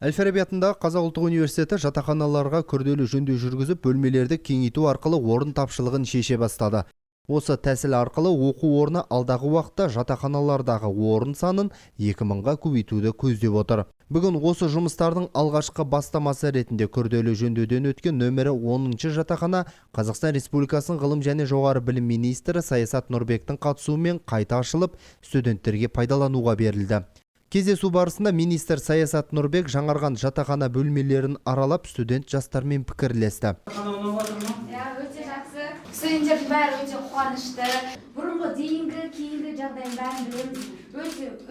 Әл-Фараби атындағы Қазақ ұлттық университеті жатақханаларға күрделі жөндеу жүргізіп, бөлмелерді кеңейту арқылы орын тапшылығын шеше бастады. Осы тәсіл арқылы оқу орны алдағы уақытта жатақханалардағы орын санын 2000-ға көбейтуді көздеп отыр. Бүгін осы жұмыстардың алғашқы бастамасы ретінде күрделі жөндеуден өткен нөмірі 10-шы жатақхана Қазақстан Республикасының ғылым және жоғары білім министрі Саясат Нұрбектің қатысуымен қайта ашылып, студенттерге пайдалануға берілді. Кездесу барысында министр Саясат Нұрбек жаңарған жатақхана бөлмелерін аралап, студент жастармен пікірлесті. Өте жақсы. Студенттердің бәрі өте қуанышты. Бұрынғы дейінгі, кейінгі жағдайын бәрін білеміз.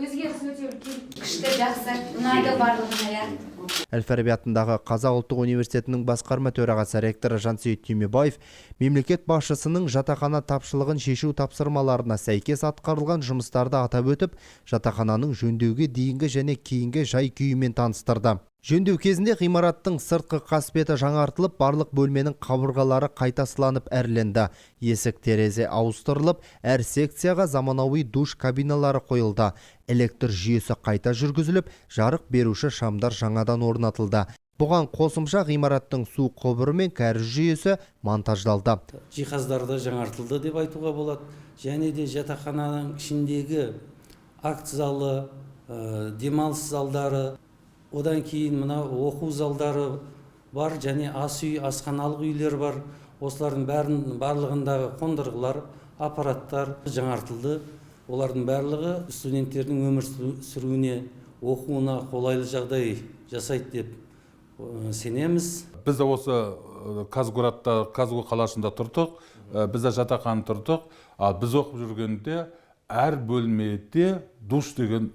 Өзгеріс өте күшті, жақсы. Ұнайды барлығына. Әл-Фараби атындағы Қазақ ұлттық университетінің басқарма төрағасы ректоры Жансейіт Түймебаев мемлекет басшысының жатақхана тапшылығын шешу тапсырмаларына сәйкес атқарылған жұмыстарды атап өтіп, жатақхананың жөндеуге дейінгі және кейінгі жай-күйімен таныстырды. Жөндеу кезінде ғимараттың сыртқы қасбеті жаңартылып, барлық бөлменің қабырғалары қайта сыланып әрленді. Есік-терезе ауыстырылып, әр секцияға заманауи душ кабиналары қойылды. Электр жүйесі қайта жүргізіліп, жарық беруші шамдар жаңадан орнатылды. Бұған қосымша ғимараттың су құбыры мен кәріз жүйесі монтаждалды. Жиһаздарды жаңартылды деп айтуға болады. Және де жатақхананың ішіндегі акт залы, демалыс залдары, одан кейін мына оқу залдары бар, және ас үй, асханалық үйлер бар. Осылардың барлығындағы қондырғылар, аппараттар жаңартылды. Олардың барлығы студенттердің өмір сүруіне, оқуына қолайлы жағдай жасайды деп сенеміз. Біз осы Казгорадта, Казгу қаласында тұрдық, біз жатақхана тұрдық. Ал біз оқып жүргенде әр бөлмеде душ деген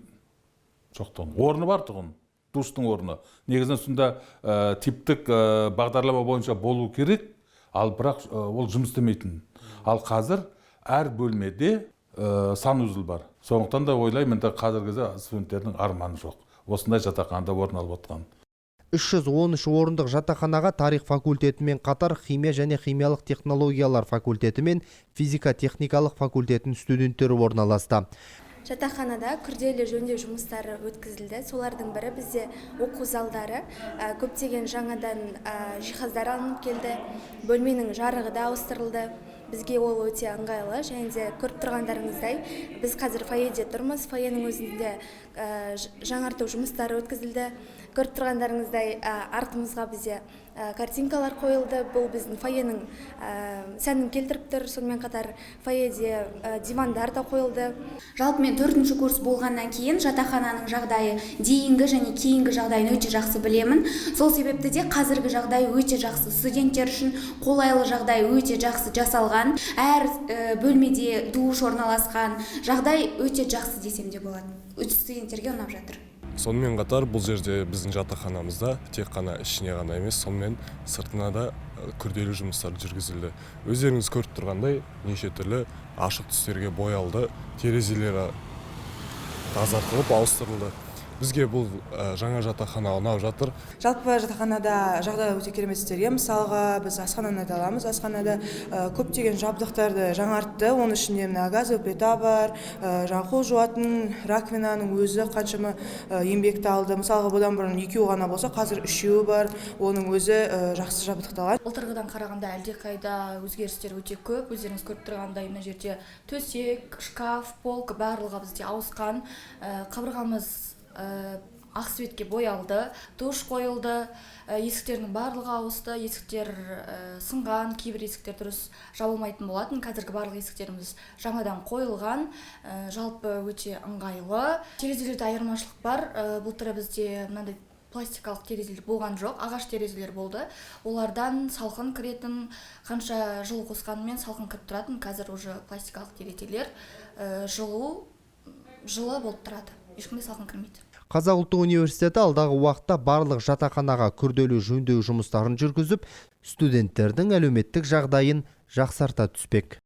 жоқтың. Орны бар тұғын. Душтың орны. Негізінен сонда типтік бағдарлама бойынша болу керек, ал бірақ ол жұмыс істемейтін. Ал қазір әр бөлмеде санузел бар. Сондықтан да ойлаймын, қазіргі студенттердің арманы жоқ. Осындай жатақханада орын алып отқан. 313 орындық жатақханаға тарих факультетімен қатар химия және химиялық технологиялар факультеті мен физика-техникалық факультетінің студенттері орналасты. Жатақханада күрделі жөндеу жұмыстары өткізілді. Солардың бірі бізде оқу залдары, көптеген жаңадан жиһаздар алынып келді. Бөлменің жарығы да ауыстырылды. Бізге ол өте ыңғайлы, және де көріп тұрғандарыңыздай, біз қазір фойеде тұрмыз. Фойенің өзінде жаңарту жұмыстары өткізілді. Көріп тұрғандарыңыздай, артымызға бізде картинкалар қойылды. Бұл біздің фойенің сәнін келтіріп тұр. Сонымен қатар фойеде дивандар да қойылды. Жалпы мен 4-ші курс болғаннан кейін жатақхананың жағдайы дейінгі және кейінгі жағдайын өте жақсы білемін. Сол себепті де қазіргі жағдай өте жақсы. Студенттер үшін қолайлы жағдай өте жақсы жасалған. Әр бөлмеде душ орналасқан. Жағдай өте жақсы десем де болады. Студенттерге ұнап жатыр. Сонымен қатар бұл жерде біздің жатақханамызда тек қана ішіне ғана емес, сонымен сыртына да күрделі жұмыстар жүргізілді. Өздеріңіз көріп тұрғандай, неше түрлі ашық түстерге боялды, терезелері тазартылып, ауыстырылды. Бізге бұл жаңа жатақхана ұнап жатыр. Жалпы жатақханада жағдай өте керемет істерге, мысалға біз асхананы айта асханада көптеген жабдықтарды жаңартты. Оның ішінде газовый плита бар, қол жуатын раковинаның өзі қаншама еңбекті алды. Мысалға бұдан бұрын 2 ғана болса, қазір 3 бар. Оның өзі жақсы жабдықталған. Былтырғыдан қарағанда әлдеқайда өзгерістер өте көп. Өздеріңіз көріп тұрғандай, мына жерде төсек, шкаф, полка барлығы бізде ауысқан. Қабырғамыз ақ светке боялды, душ қойылды, есіктердің барлығы ауысты, есіктер сынған, кейбір есіктер дұрыс жабылмайтын болатын. Қазіргі барлық есіктеріміз жаңадан қойылған, жалпы өте ыңғайлы. Терезелерде айырмашылық бар. Былтыр бізде мынандай пластикалық терезелер болған жоқ, ағаш терезелер болды. Олардан салқын кіретін, қанша жылу қосқанымен салқын кіріп тұратын. Қазір уже пластикалық терезелер жылы болып тұрады. Ешқандай салқын кірмейді. Қазақ ұлттық университеті алдағы уақытта барлық жатақханаға күрделі жөндеу жұмыстарын жүргізіп, студенттердің әлеуметтік жағдайын жақсарта түспек.